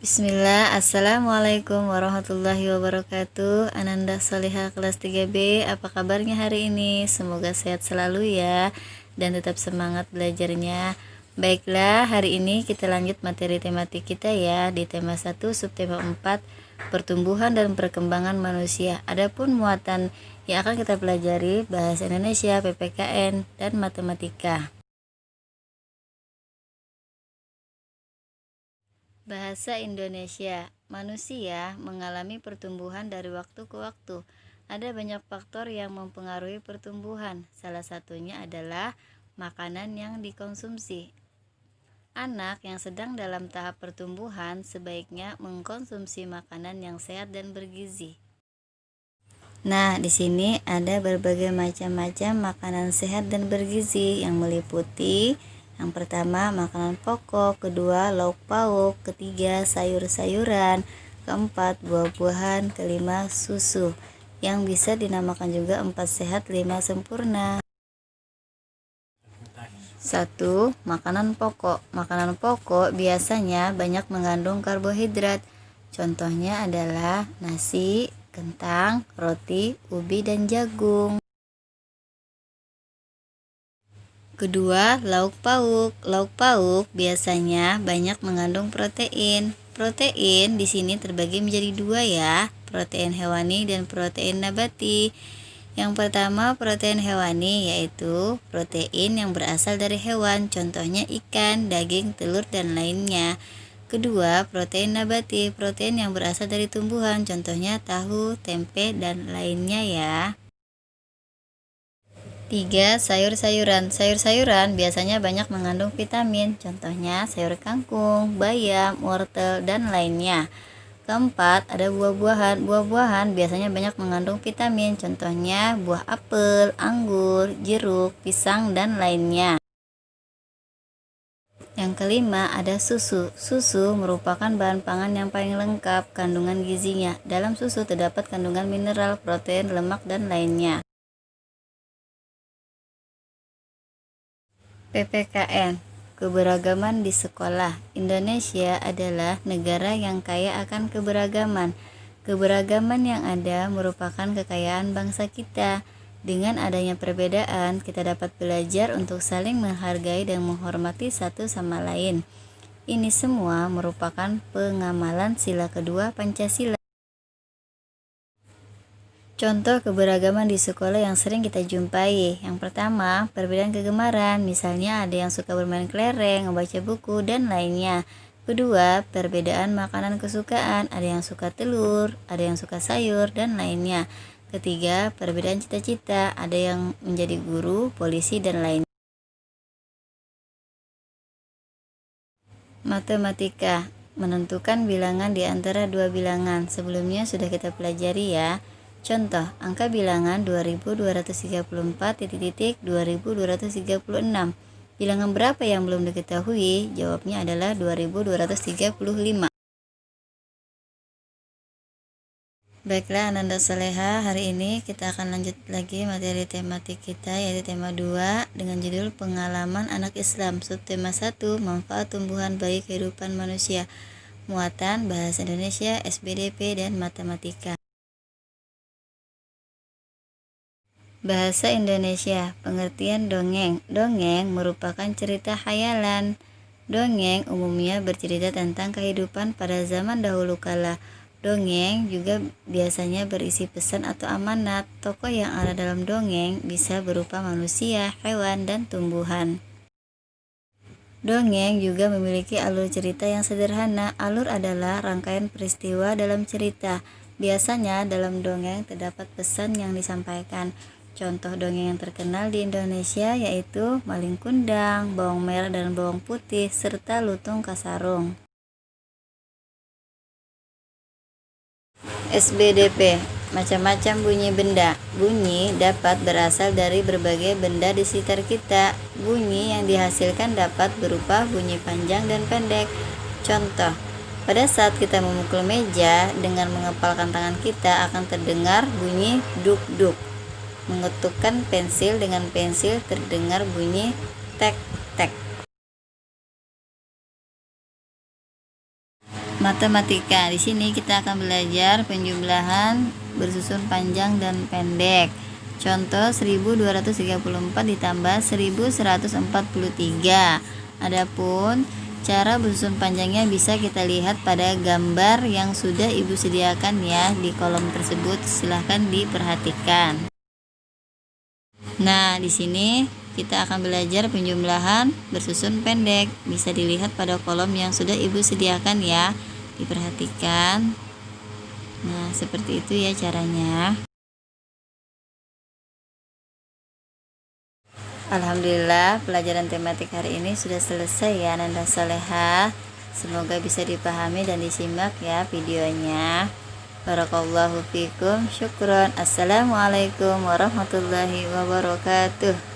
Bismillah, Assalamualaikum warahmatullahi wabarakatuh. Ananda Salihah kelas 3B, apa kabarnya hari ini? Semoga sehat selalu ya, dan tetap semangat belajarnya. Baiklah, hari ini kita lanjut materi tematik kita ya, di tema 1 subtema 4, pertumbuhan dan perkembangan manusia. Adapun muatan yang akan kita pelajari, bahasa Indonesia, PPKN, dan matematika. Bahasa Indonesia. Manusia mengalami pertumbuhan dari waktu ke waktu. Ada banyak faktor yang mempengaruhi pertumbuhan. Salah satunya adalah makanan yang dikonsumsi. Anak yang sedang dalam tahap pertumbuhan sebaiknya mengkonsumsi makanan yang sehat dan bergizi. Nah, di sini ada berbagai macam-macam makanan sehat dan bergizi yang meliputi yang pertama makanan pokok, kedua lauk pauk, ketiga sayur-sayuran, keempat buah-buahan, kelima susu. Yang bisa dinamakan juga 4 sehat 5 sempurna. 1. Makanan pokok. Makanan pokok biasanya banyak mengandung karbohidrat. Contohnya adalah nasi, kentang, roti, ubi, dan jagung. Kedua, lauk pauk. Lauk pauk biasanya banyak mengandung protein. Protein di sini terbagi menjadi 2 ya, protein hewani dan protein nabati. Yang pertama, protein hewani yaitu protein yang berasal dari hewan, contohnya ikan, daging, telur, dan lainnya. Kedua, protein nabati, protein yang berasal dari tumbuhan, contohnya tahu, tempe, dan lainnya ya. 3. Sayur-sayuran. Sayur-sayuran biasanya banyak mengandung vitamin, contohnya sayur kangkung, bayam, wortel, dan lainnya. Keempat, ada buah-buahan. Buah-buahan biasanya banyak mengandung vitamin, contohnya buah apel, anggur, jeruk, pisang, dan lainnya. Yang kelima, ada susu. Susu merupakan bahan pangan yang paling lengkap kandungan gizinya. Dalam susu terdapat kandungan mineral, protein, lemak, dan lainnya. PPKN, keberagaman di sekolah. Indonesia adalah negara yang kaya akan keberagaman. Keberagaman yang ada merupakan kekayaan bangsa kita. Dengan adanya perbedaan, kita dapat belajar untuk saling menghargai dan menghormati satu sama lain. Ini semua merupakan pengamalan sila kedua Pancasila. Contoh keberagaman di sekolah yang sering kita jumpai. Yang pertama, perbedaan kegemaran. Misalnya ada yang suka bermain kelereng, membaca buku, dan lainnya. Kedua, perbedaan makanan kesukaan. Ada yang suka telur, ada yang suka sayur, dan lainnya. Ketiga, perbedaan cita-cita. Ada yang menjadi guru, polisi, dan lainnya. Matematika, menentukan bilangan di antara dua bilangan. Sebelumnya sudah kita pelajari ya. Contoh, angka bilangan 2234 2236. Bilangan berapa yang belum diketahui? Jawabnya adalah 2235. Baiklah Ananda Saleha, hari ini kita akan lanjut lagi materi tematik kita yaitu tema 2 dengan judul pengalaman anak Islam. Subtema 1, manfaat tumbuhan bagi kehidupan manusia. Muatan bahasa Indonesia, SBDP, dan matematika. Bahasa Indonesia, pengertian dongeng. Dongeng merupakan cerita khayalan. Dongeng umumnya bercerita tentang kehidupan pada zaman dahulu kala. Dongeng juga biasanya berisi pesan atau amanat. Tokoh yang ada dalam dongeng bisa berupa manusia, hewan, dan tumbuhan. Dongeng juga memiliki alur cerita yang sederhana. Alur adalah rangkaian peristiwa dalam cerita. Biasanya dalam dongeng terdapat pesan yang disampaikan. Contoh dongeng yang terkenal di Indonesia yaitu Maling Kundang, Bawang Merah dan Bawang Putih, serta Lutung Kasarung. SBDP, macam-macam bunyi benda. Bunyi dapat berasal dari berbagai benda di sekitar kita. Bunyi yang dihasilkan dapat berupa bunyi panjang dan pendek. Contoh, pada saat kita memukul meja dengan mengepalkan tangan kita akan terdengar bunyi duk-duk. Mengetukkan pensil dengan pensil terdengar bunyi tek-tek. Matematika. Di sini kita akan belajar penjumlahan bersusun panjang dan pendek. Contoh 1234 ditambah 1143. Adapun cara bersusun panjangnya bisa kita lihat pada gambar yang sudah Ibu sediakan ya di kolom tersebut. Silahkan diperhatikan. Nah, di sini kita akan belajar penjumlahan bersusun pendek. Bisa dilihat pada kolom yang sudah Ibu sediakan ya. Diperhatikan. Nah, seperti itu ya caranya. Alhamdulillah, pelajaran tematik hari ini sudah selesai ya Nanda Salehah. Semoga bisa dipahami dan disimak ya videonya. Barakallahu fikum. Syukron. Assalamualaikum warahmatullahi wabarakatuh.